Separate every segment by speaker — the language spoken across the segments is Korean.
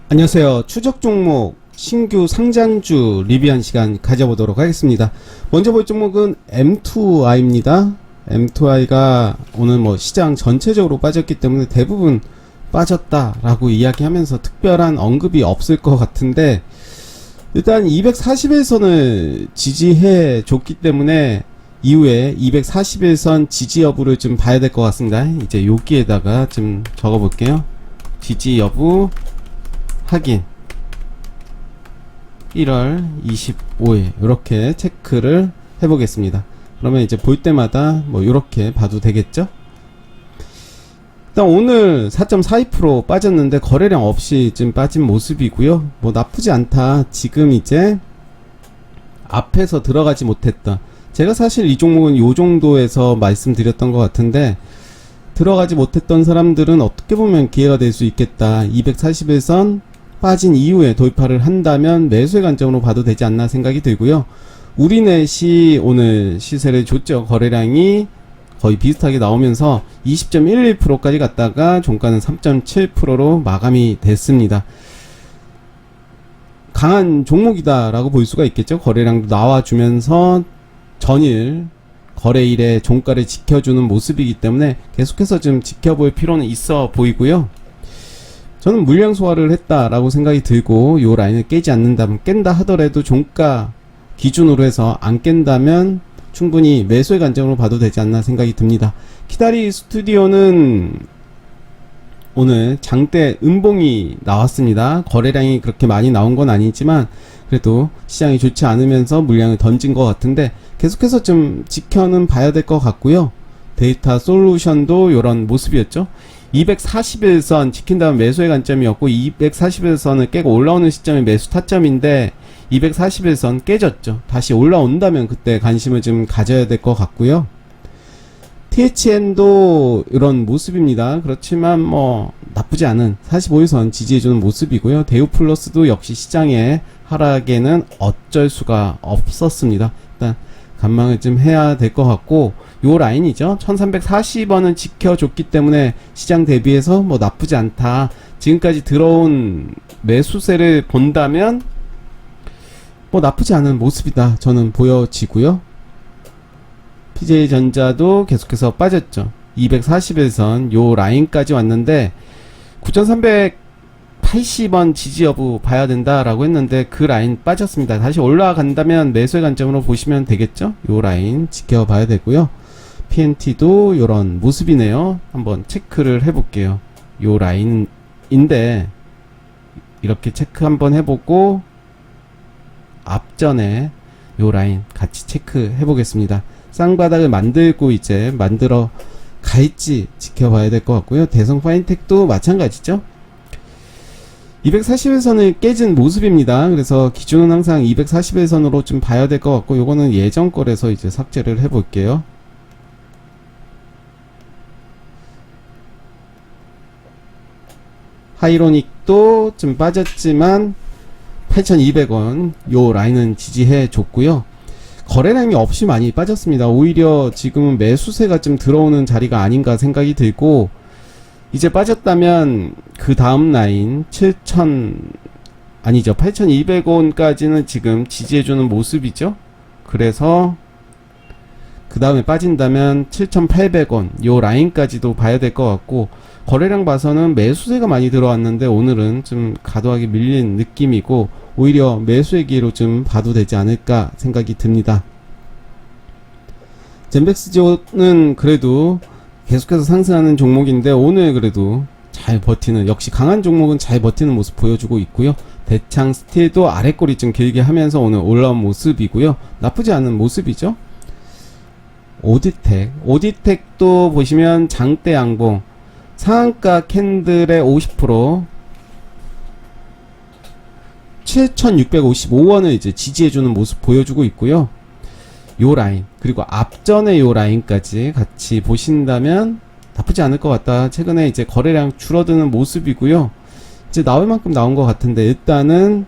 Speaker 1: 안녕하세요. 추적 종목 신규 상장주 리뷰한 시간 가져보도록 하겠습니다. 먼저 볼 종목은 M2I입니다. M2I가 오늘 시장 전체적으로 빠졌기 때문에 대부분 빠졌다라고 이야기하면서 특별한 언급이 없을 것 같은데, 일단 241선을 지지해 줬기 때문에 이후에 241선 지지 여부를 좀 봐야 될 것 같습니다. 이제 여기에다가 좀 적어 볼게요. 지지 여부 확인 1월 25일 이렇게 체크를 해보겠습니다. 그러면 이제 볼 때마다 이렇게 봐도 되겠죠? 일단 오늘 4.42% 빠졌는데 거래량 없이 좀 빠진 모습이고요. 나쁘지 않다. 지금 이제 앞에서 들어가지 못했다. 제가 사실 이 종목은 요 정도에서 말씀드렸던 것 같은데, 들어가지 못했던 사람들은 어떻게 보면 기회가 될 수 있겠다. 241선 빠진 이후에 돌파를 한다면 매수의 관점으로 봐도 되지 않나 생각이 들고요. 우리넷이 오늘 시세를 줬죠. 거래량이 거의 비슷하게 나오면서 20.11%까지 갔다가 종가는 3.7%로 마감이 됐습니다. 강한 종목이다 라고 볼 수가 있겠죠. 거래량도 나와주면서 전일 거래일에 종가를 지켜주는 모습이기 때문에 계속해서 좀 지켜볼 필요는 있어 보이고요. 저는 물량 소화를 했다라고 생각이 들고, 요 라인을 깨지 않는다면, 깬다 하더라도 종가 기준으로 해서 안 깬다면 충분히 매수의 관점으로 봐도 되지 않나 생각이 듭니다. 키다리 스튜디오는 오늘 장대 음봉이 나왔습니다. 거래량이 그렇게 많이 나온 건 아니지만 그래도 시장이 좋지 않으면서 물량을 던진 것 같은데, 계속해서 좀 지켜는 봐야 될 것 같고요. 데이터 솔루션도 이런 모습이었죠. 241선 지킨 다음 매수의 관점이었고, 241선을 깨고 올라오는 시점이 매수 타점인데 241선 깨졌죠. 다시 올라온다면 그때 관심을 좀 가져야 될 것 같고요. THN도 이런 모습입니다. 그렇지만 나쁘지 않은 45일선 지지해주는 모습이고요. 대우플러스도 역시 시장의 하락에는 어쩔 수가 없었습니다. 일단 관망을 좀 해야 될 것 같고, 요 라인이죠. 1340원은 지켜줬기 때문에 시장 대비해서 나쁘지 않다. 지금까지 들어온 매수세를 본다면 나쁘지 않은 모습이다 저는 보여지고요. PJ전자도 계속해서 빠졌죠. 241선 요 라인까지 왔는데 9380원 지지 여부 봐야 된다라고 했는데 그 라인 빠졌습니다. 다시 올라간다면 매수의 관점으로 보시면 되겠죠. 요 라인 지켜봐야 되고요. PNT도 요런 모습이네요. 한번 체크를 해볼게요. 요 라인인데 이렇게 체크 한번 해보고 앞전에 요 라인 같이 체크해 보겠습니다. 쌍바닥을 만들고 이제 만들어 갈지 지켜봐야 될 것 같고요. 대성 파인텍도 마찬가지죠. 241선을 깨진 모습입니다. 그래서 기준은 항상 241선으로 좀 봐야 될 것 같고, 요거는 예전 거라서 이제 삭제를 해 볼게요. 하이로닉도 좀 빠졌지만 8,200원 요 라인은 지지해 줬고요. 거래량이 없이 많이 빠졌습니다. 오히려 지금은 매수세가 좀 들어오는 자리가 아닌가 생각이 들고, 이제 빠졌다면 그 다음 라인 8,200원까지는 지금 지지해주는 모습이죠. 그래서 그 다음에 빠진다면 7,800원 요 라인까지도 봐야 될 것 같고, 거래량 봐서는 매수세가 많이 들어왔는데 오늘은 좀 과도하게 밀린 느낌이고, 오히려 매수의 기회로 좀 봐도 되지 않을까 생각이 듭니다. 젠백스지오는 그래도 계속해서 상승하는 종목인데 오늘 그래도 잘 버티는, 역시 강한 종목은 잘 버티는 모습 보여주고 있고요. 대창 스틸도 아랫꼬리 좀 길게 하면서 오늘 올라온 모습이고요. 나쁘지 않은 모습이죠. 오디텍도 보시면 장대 양봉 상한가 캔들의 50% 7,655원을 이제 지지해주는 모습 보여주고 있고요. 요 라인, 그리고 앞전에 요 라인까지 같이 보신다면 나쁘지 않을 것 같다. 최근에 이제 거래량 줄어드는 모습이고요. 이제 나올 만큼 나온 것 같은데 일단은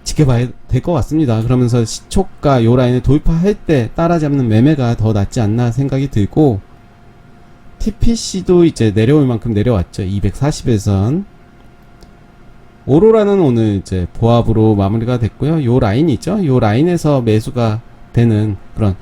Speaker 1: 지켜봐야 될 것 같습니다. 그러면서 시초가 요 라인을 돌파할 때 따라잡는 매매가 더 낫지 않나 생각이 들고, TPC도 이제 내려올 만큼 내려왔죠. 241선 오로라는 오늘 이제 보합으로 마무리가 됐고요. 요 라인이죠. 요 라인에서 매수가 되는 그런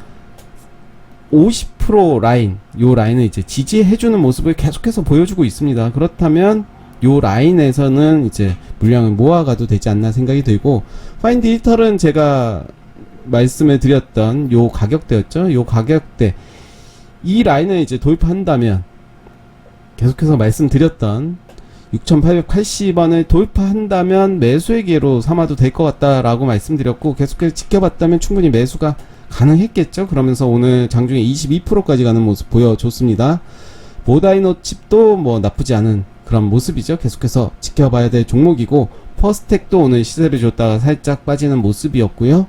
Speaker 1: 50% 라인, 요 라인을 이제 지지해주는 모습을 계속해서 보여주고 있습니다. 그렇다면 요 라인에서는 이제 물량을 모아가도 되지 않나 생각이 들고, 파인 디지털은 제가 말씀을 드렸던 요 가격대였죠. 요 가격대, 이 라인을 이제 돌파한다면, 계속해서 말씀드렸던 6,880원을 돌파한다면 매수의 기회로 삼아도 될 것 같다라고 말씀드렸고, 계속해서 지켜봤다면 충분히 매수가 가능했겠죠. 그러면서 오늘 장중에 22%까지 가는 모습 보여줬습니다. 모다이노 칩도 뭐 나쁘지 않은 그런 모습이죠. 계속해서 지켜봐야 될 종목이고, 퍼스텍도 오늘 시세를 줬다가 살짝 빠지는 모습이었고요.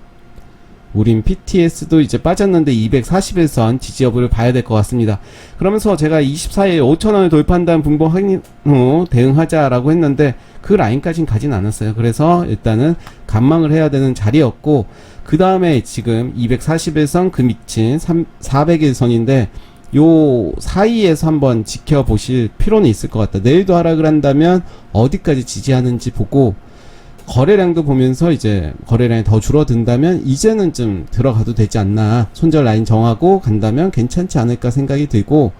Speaker 1: 우린 PTS도 이제 빠졌는데 241선 지지 여부를 봐야 될 것 같습니다. 그러면서 제가 24일 5,000원을 돌파한다는 분봉 확인 후 대응하자라고 했는데 그 라인까지는 가진 않았어요. 그래서 일단은 관망을 해야 되는 자리였고, 그 다음에 지금 241선 그 밑인 401선인데 요 사이에서 한번 지켜보실 필요는 있을 것 같다. 내일도 하락을 한다면 어디까지 지지하는지 보고, 거래량도 보면서 이제 거래량이 더 줄어든다면 이제는 좀 들어가도 되지 않나, 손절 라인 정하고 간다면 괜찮지 않을까 생각이 들고,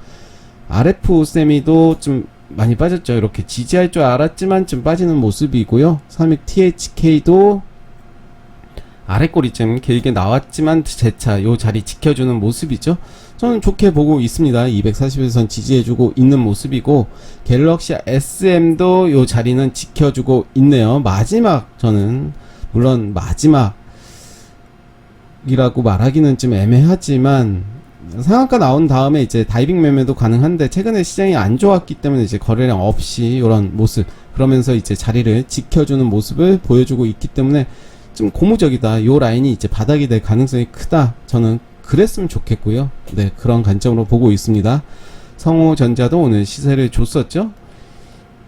Speaker 1: RF 세미도 좀 많이 빠졌죠. 이렇게 지지할 줄 알았지만 좀 빠지는 모습이고요. 삼익 THK도 아래꼬리 좀 길게 나왔지만 재차 요 자리 지켜주는 모습이죠. 저는 좋게 보고 있습니다. 241선 지지해주고 있는 모습이고, 갤럭시 SM도 요 자리는 지켜주고 있네요. 마지막, 저는 물론 마지막이라고 말하기는 좀 애매하지만 상한가 나온 다음에 이제 다이빙 매매도 가능한데, 최근에 시장이 안 좋았기 때문에 이제 거래량 없이 이런 모습, 그러면서 이제 자리를 지켜주는 모습을 보여주고 있기 때문에 좀 고무적이다, 요 라인이 이제 바닥이 될 가능성이 크다, 저는 그랬으면 좋겠고요. 네, 그런 관점으로 보고 있습니다. 성호전자도 오늘 시세를 줬었죠.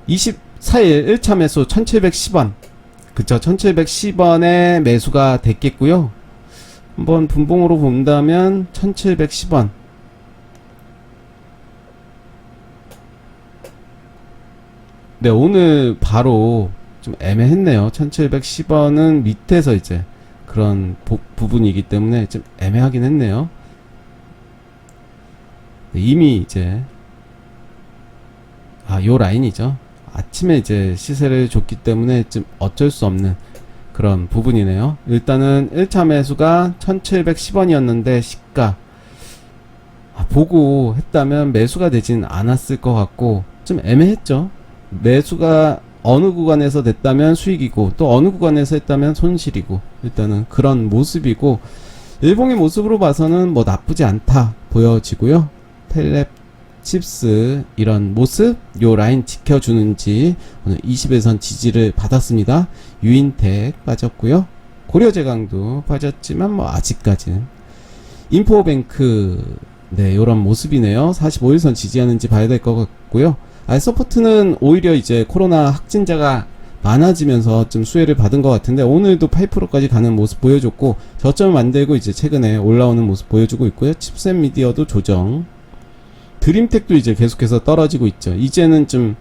Speaker 1: 24일 1차 매수 1710원, 그쵸, 1710원에 매수가 됐겠고요. 한번 분봉으로 본다면 1710원, 네, 오늘 바로 좀 애매했네요. 1710원은 밑에서 이제 그런 부분이기 때문에 좀 애매하긴 했네요. 네, 이미 이제 요 라인이죠. 아침에 이제 시세를 줬기 때문에 좀 어쩔 수 없는 그런 부분이네요. 일단은 1차 매수가 1710원이었는데 시가 보고 했다면 매수가 되진 않았을 것 같고, 좀 애매했죠. 매수가 어느 구간에서 됐다면 수익이고 또 어느 구간에서 했다면 손실이고, 일단은 그런 모습이고, 일봉의 모습으로 봐서는 뭐 나쁘지 않다 보여지고요. 텔랩 칩스 이런 모습, 요 라인 지켜주는지 오늘 20일선 지지를 받았습니다. 유인텍 빠졌고요. 고려제강도 빠졌지만 뭐 아직까지는. 인포뱅크, 네, 요런 모습이네요. 45일선 지지하는지 봐야 될 것 같고요. 알서포트는 오히려 이제 코로나 확진자가 많아지면서 좀 수혜를 받은 것 같은데, 오늘도 8%까지 가는 모습 보여줬고, 저점을 만들고 이제 최근에 올라오는 모습 보여주고 있고요. 칩셋 미디어도 조정. 드림텍도 이제 계속해서 떨어지고 있죠. 이제는 좀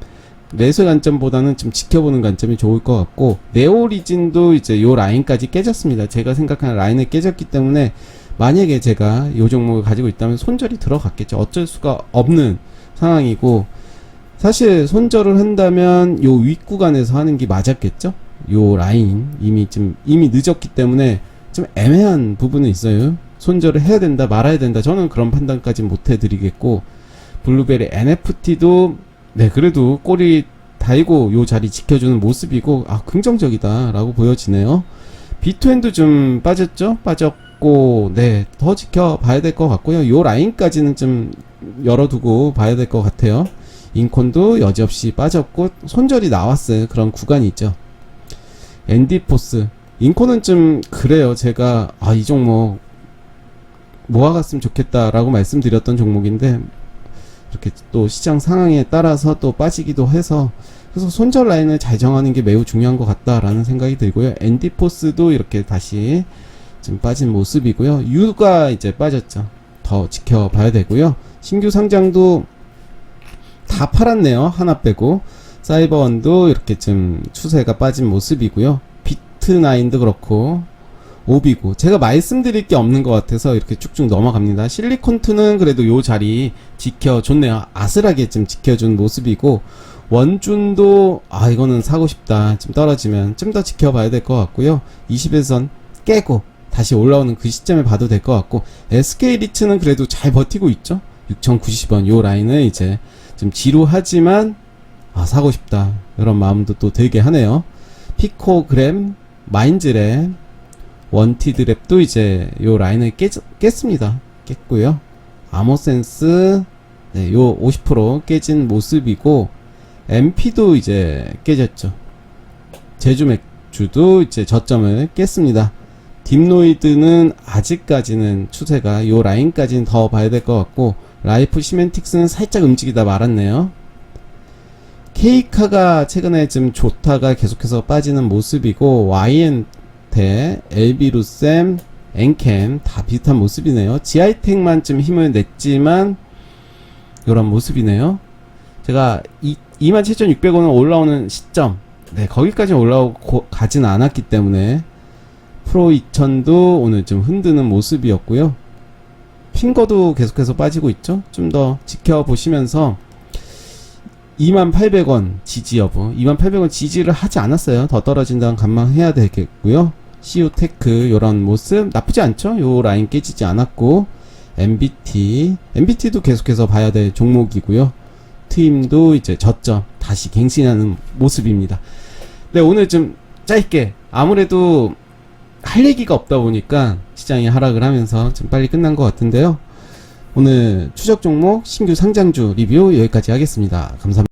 Speaker 1: 매수 관점보다는 좀 지켜보는 관점이 좋을 것 같고, 네오리진도 이제 요 라인까지 깨졌습니다. 제가 생각하는 라인을 깨졌기 때문에 만약에 제가 요 종목을 가지고 있다면 손절이 들어갔겠죠. 어쩔 수가 없는 상황이고, 사실 손절을 한다면 요 윗구간에서 하는 게 맞았겠죠. 요 라인 이미 늦었기 때문에 좀 애매한 부분은 있어요. 손절을 해야 된다 말아야 된다, 저는 그런 판단까지 못 해드리겠고, 블루베리 NFT도 네, 그래도 꼬리 달고 요 자리 지켜주는 모습이고, 긍정적이다 라고 보여지네요. 비트엔도 좀 빠졌고, 네, 더 지켜봐야 될 것 같고요. 요 라인까지는 좀 열어두고 봐야 될 것 같아요. 인콘도 여지없이 빠졌고 손절이 나왔어요. 그런 구간이 있죠. 엔디포스, 인콘은 좀 그래요. 제가 이 종목 모아갔으면 좋겠다라고 말씀드렸던 종목인데, 이렇게 또 시장 상황에 따라서 또 빠지기도 해서, 그래서 손절 라인을 잘 정하는 게 매우 중요한 것 같다라는 생각이 들고요. 엔디포스도 이렇게 다시 좀 빠진 모습이고요. 유가 이제 빠졌죠. 더 지켜봐야 되고요. 신규 상장도 다 팔았네요. 하나 빼고. 사이버원도 이렇게 좀 추세가 빠진 모습이고요. 비트9도 그렇고 오비고 제가 말씀드릴 게 없는 것 같아서 이렇게 쭉쭉 넘어갑니다. 실리콘2는 그래도 요 자리 지켜줬네요. 아슬하게 좀 지켜준 모습이고, 원준도 이거는 사고 싶다. 좀 떨어지면 좀 더 지켜봐야 될 것 같고요. 20일선 깨고 다시 올라오는 그 시점에 봐도 될 것 같고, SK리츠는 그래도 잘 버티고 있죠. 6,090원 요 라인을 이제 좀 지루하지만 사고 싶다 이런 마음도 또 들게 하네요. 피코그램, 마인즈랩, 원티드랩도 이제 요 라인을 깼습니다. 깼고요. 아모센스 요 50% 깨진 모습이고, MP도 이제 깨졌죠. 제주맥주도 이제 저점을 깼습니다. 딥노이드는 아직까지는 추세가 요 라인까지는 더 봐야 될 것 같고, 라이프 시멘틱스는 살짝 움직이다 말았네요. 케이카가 최근에 좀 좋다가 계속해서 빠지는 모습이고, YN테, LB루셈, 엔캠 다 비슷한 모습이네요. GI텍만 좀 힘을 냈지만 요런 모습이네요. 제가 27,600원은 올라오는 시점, 거기까지 올라오고 가진 않았기 때문에 프로 2000도 오늘 좀 흔드는 모습이었고요. 핑거도 계속해서 빠지고 있죠. 좀 더 지켜보시면서 28,000원 지지 여부, 28,000원 지지를 하지 않았어요. 더 떨어진다는 감망해야 되겠고요. CU테크 요런 모습 나쁘지 않죠. 요 라인 깨지지 않았고, MBT도 계속해서 봐야 될 종목이고요. 트임도 이제 저점 다시 갱신하는 모습입니다. 네, 오늘 좀 짧게, 아무래도 할 얘기가 없다 보니까 시장이 하락을 하면서 좀 빨리 끝난 것 같은데요. 오늘 추적 종목 신규 상장주 리뷰 여기까지 하겠습니다. 감사합니다.